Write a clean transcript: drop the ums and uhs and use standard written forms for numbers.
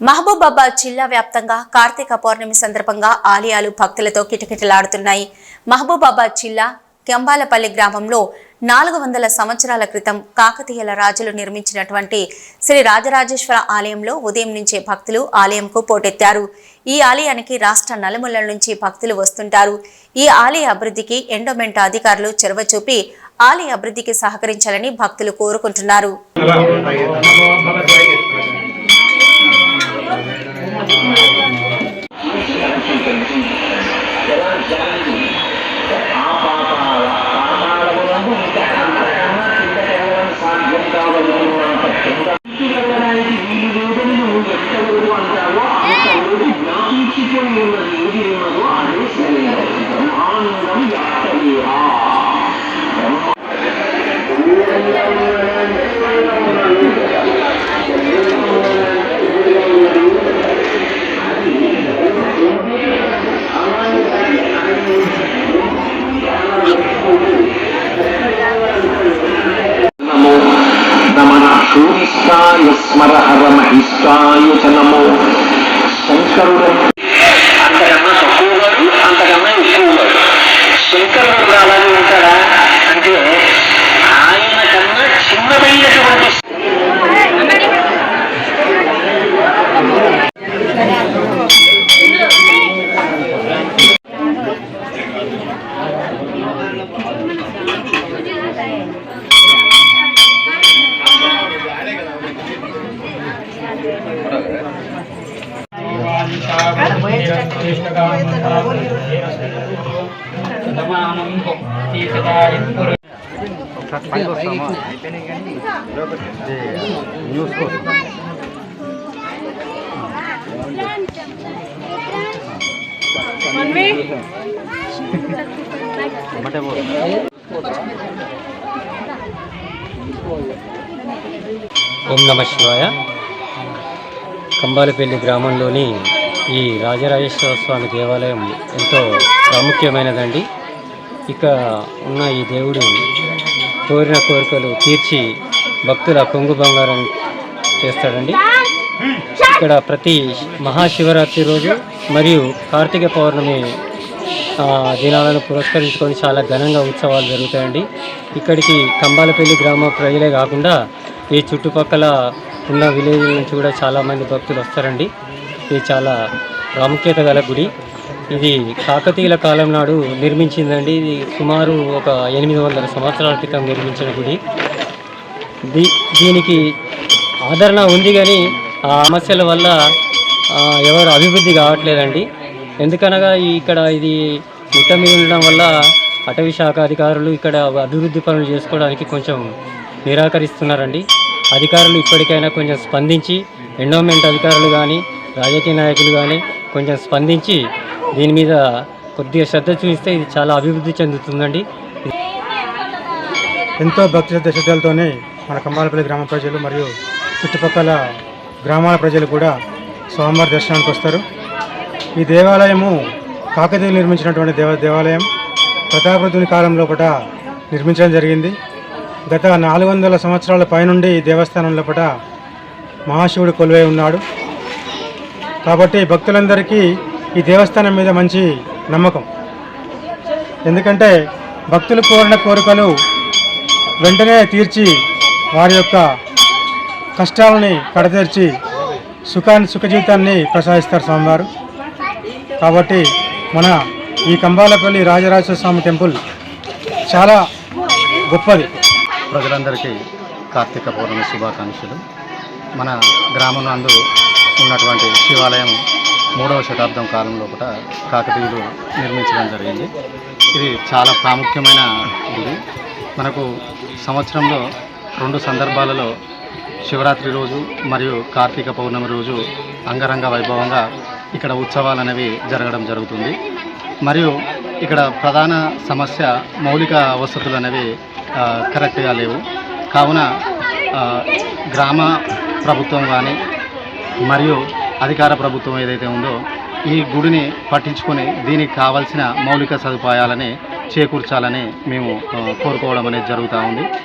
మహబూబాబాద్ జిల్లా వ్యాప్తంగా కార్తీక పౌర్ణమి సందర్భంగా ఆలయాలు భక్తులతో కిటకిటలాడుతున్నాయి. మహబూబాబాద్ జిల్లా కెంబాలపల్లి గ్రామంలో 400 సంవత్సరాల క్రితం కాకతీయుల రాజులు నిర్మించినటువంటి శ్రీ రాజరాజేశ్వర ఆలయంలో ఉదయం నుంచే భక్తులు ఆలయంకు పోటెత్తారు. ఈ ఆలయానికి రాష్ట్ర నలుమూలల నుంచి భక్తులు వస్తుంటారు. ఈ ఆలయ అభివృద్ధికి ఎండోమెంట్ అధికారులు చొరవ చూపి ఆలయ అభివృద్ధికి సహకరించాలని భక్తులు కోరుకుంటున్నారు. మహిష్టాయ చనమో శంకరుడు అంతకన్నా తక్కువవాడు, అంతకన్నా ఎక్కువవాడు. శంకరుడు కూడా అలాగే ఉంటాడా అంటే ఆయన కన్నా చిన్నదైనటువంటి ఓం నమ శివాయ. కంబాలపల్లి గ్రామంలోని ఈ రాజరాజేశ్వర స్వామి దేవాలయం ఎంతో ప్రాముఖ్యమైనదండి. ఇక ఉన్న ఈ దేవుడు కోరిన కోరికలు తీర్చి భక్తుల కొంగు బంగారం చేస్తాడండి. ఇక్కడ ప్రతి మహాశివరాత్రి రోజు మరియు కార్తీక పౌర్ణమి దినాలను పురస్కరించుకొని చాలా ఘనంగా ఉత్సవాలు జరుగుతాయండి. ఇక్కడికి కంబాలపల్లి గ్రామ ప్రజలే కాకుండా ఈ చుట్టుపక్కల ఉన్న విలేజ్ నుంచి కూడా చాలామంది భక్తులు వస్తారండి. ఇది చాలా ప్రాముఖ్యత గల గుడి. ఇది కాకతీయుల కాలం నాడు నిర్మించిందండి. ఇది సుమారు ఒక 800 సంవత్సరాల క్రితం నిర్మించిన గుడి. దీనికి ఆదరణ ఉంది కానీ ఆ సమస్యల వల్ల ఎవరు అభివృద్ధి కావట్లేదండి. ఎందుకనగా ఇక్కడ ఇది గుట్ట మీద ఉండడం వల్ల అటవీ శాఖ అధికారులు ఇక్కడ అభివృద్ధి పనులు చేసుకోవడానికి కొంచెం నిరాకరిస్తున్నారండి. అధికారులు ఇప్పటికైనా కొంచెం స్పందించి, ఎండోమెంట్ అధికారులు కానీ రాజకీయ నాయకులు కానీ కొంచెం స్పందించి దీని మీద కొద్దిగా శ్రద్ధ చూపిస్తే ఇది చాలా అభివృద్ధి చెందుతుందండి. ఎంతో భక్తి శ్రద్ధలతోనే మన కంబాలపల్లి గ్రామ ప్రజలు మరియు చుట్టుపక్కల గ్రామాల ప్రజలు కూడా స్వామివారి దర్శనానికి వస్తారు. ఈ దేవాలయము కాకతీయులు నిర్మించినటువంటి దేవాలయం ప్రతాపరుద్రుని కాలం లోపల నిర్మించడం జరిగింది. గత 400 సంవత్సరాల పైనుండి ఈ దేవస్థానం లోపల మహాశివుడు కొలువై ఉన్నాడు. కాబట్టి భక్తులందరికీ ఈ దేవస్థానం మీద మంచి నమ్మకం. ఎందుకంటే భక్తులు కోరిన కోరికలు వెంటనే తీర్చి వారి యొక్క కష్టాలని కడతీర్చి సుఖ జీవితాన్ని ప్రసాదిస్తారు స్వామివారు. కాబట్టి మన ఈ కంబాలపల్లి రాజరాజేశ్వర స్వామి టెంపుల్ చాలా గొప్పది. ప్రజలందరికీ కార్తీక పౌర్ణమి శుభాకాంక్షలు. మన గ్రామం నందు ఉన్నటువంటి శివాలయం 3వ శతాబ్దం కాలం లోపల కాకతీయులు నిర్మించడం జరిగింది. ఇది చాలా ప్రాముఖ్యమైన గుడి. మనకు సంవత్సరంలో 2 సందర్భాలలో శివరాత్రి రోజు మరియు కార్తీక పౌర్ణమి రోజు అంగరంగ వైభవంగా ఇక్కడ ఉత్సవాలు అనేవి జరగడం జరుగుతుంది. మరియు ఇక్కడ ప్రధాన సమస్య మౌలిక వసతులు అనేవి కరెక్ట్గా లేవు. కావున గ్రామ ప్రభుత్వం కానీ మరియు అధికార ప్రభుత్వం ఏదైతే ఉందో ఈ గుడిని పట్టించుకొని దీనికి కావాల్సిన మౌలిక సదుపాయాలని చేకూర్చాలని మేము కోరుకోవడం అనేది జరుగుతూ ఉంది.